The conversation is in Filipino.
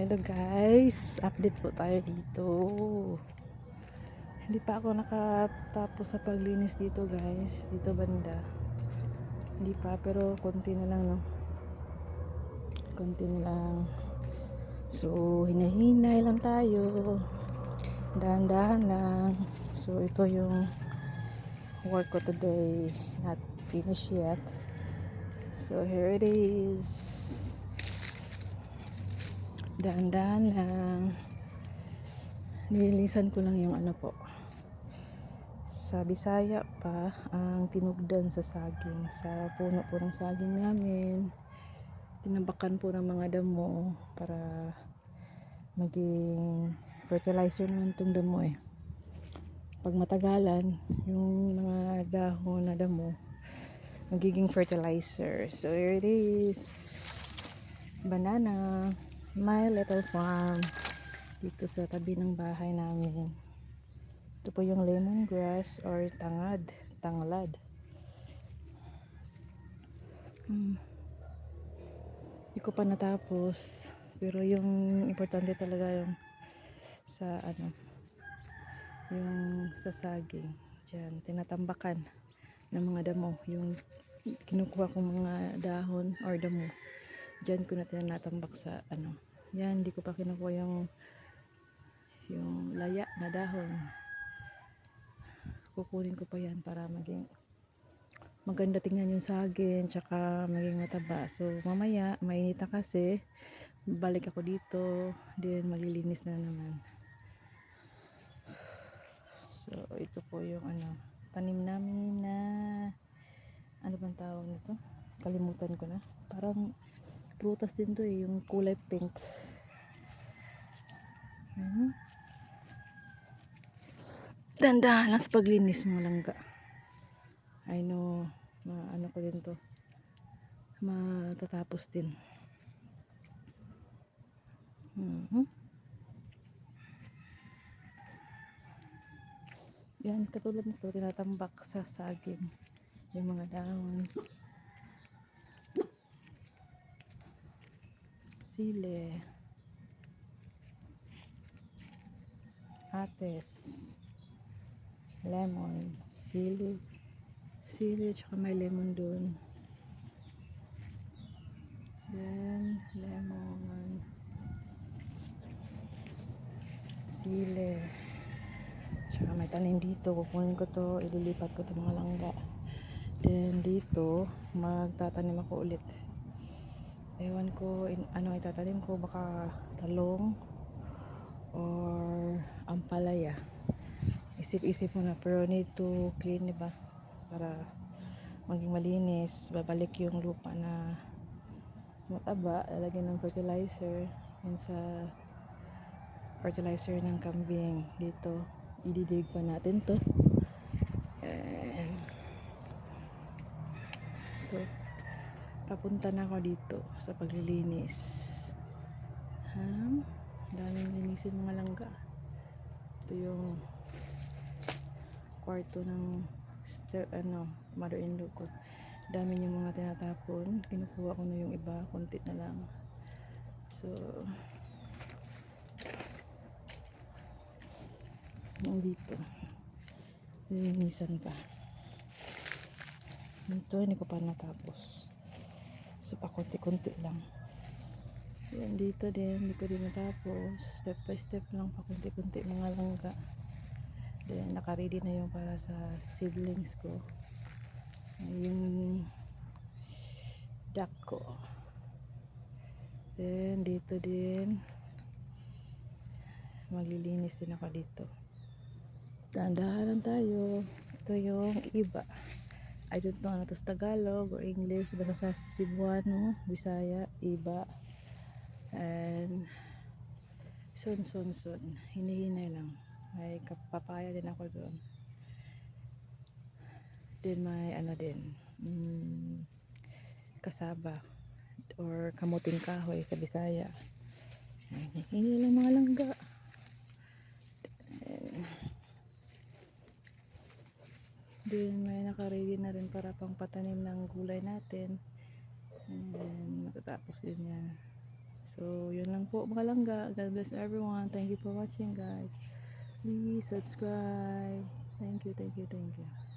Hello guys, update po tayo dito. Hindi pa ako nakatapos sa paglinis dito guys, dito banda. Hindi pa, pero konti na lang no. Konti na lang. So, hinahinay lang tayo. Dahan-dahan lang. So, ito yung work ko today. Not finished yet. So, here it is. Dahan-dahan lang. Nililisan ko lang yung ano po. Sa Bisaya pa, ang tinugdan sa saging. Sa puno po ng saging namin. Tinabakan po ng mga damo para maging fertilizer naman itong damo eh. Pag matagalan, yung mga dahon na damo, magiging fertilizer. So here it is. Banana. My little farm. Dito sa tabi ng bahay namin. Ito po yung lemongrass or tanglad. Hindi ko pa natapos. Pero yung importante talaga yung sa yung sa saging. Diyan, tinatambakan ng mga damo. Yung kinukuha kong mga dahon or damo. Diyan ko na tinatambak sa Yan, hindi ko pa kinukuha yung laya na dahon. Kukunin ko pa yan para maging maganda tingnan yung saging, tsaka maging mataba. So mamaya mainit na kasi, balik ako dito, then maglilinis na naman. So ito po yung tanim namin na ano bang tawag nito, kalimutan ko na, parang prutas din to eh, yung kulay pink. Dandahan lang sa paglinis mga langga. I know, ko din to, matatapos din. Yan, katulad nito, tinatambak sa saging yung mga dahon. Sile, ates, lemon, sili, tsaka may lemon dun. Then, lemon, sili, tsaka may tanim dito. Kukunin ko to, ililipat ko to mga langga. Then, dito, magtatanim ako ulit. Ewan ko, ano itatanim ko, baka talong or ampalaya. Isip-isip muna, pero need to clean, diba? Para maging malinis. Babalik yung lupa na mataba, lalagyan ng fertilizer. Yun sa fertilizer ng kambing. Dito, ididig pa natin to. And ito, papunta na ako dito sa paglilinis. Daming linisin mga langga. Ito yung kwarto ng mother-in-law ko. Dami yung mga tinatapon. Kinukuha ko na yung iba, konti na lang. So nandito linisan pa. Ito hindi ko pa natapos. So pa konti-konti lang. Yan dito din, hindi ko din natapos. Step by step lang, pa konti-konti mga langga. Then naka-ready na yung para sa seedlings ko. Yung duck ko. Then dito din maglilinis din ako dito. Dahan-dahan tayo. Ito yung iba. I don't know ano to sa Tagalog or English. Basta sa Cebuano, Bisaya, iba. And soon. Hinihinay lang. May papaya din ako doon. Then may kasaba or kamuting kahoy sa Bisaya. Hingi lang mga langga. Then may naka-ready na rin para pang patanim ng gulay natin. And matatapos din yan. So, yun lang po mga langga. God bless everyone. Thank you for watching guys. Please subscribe. Thank you, thank you, thank you.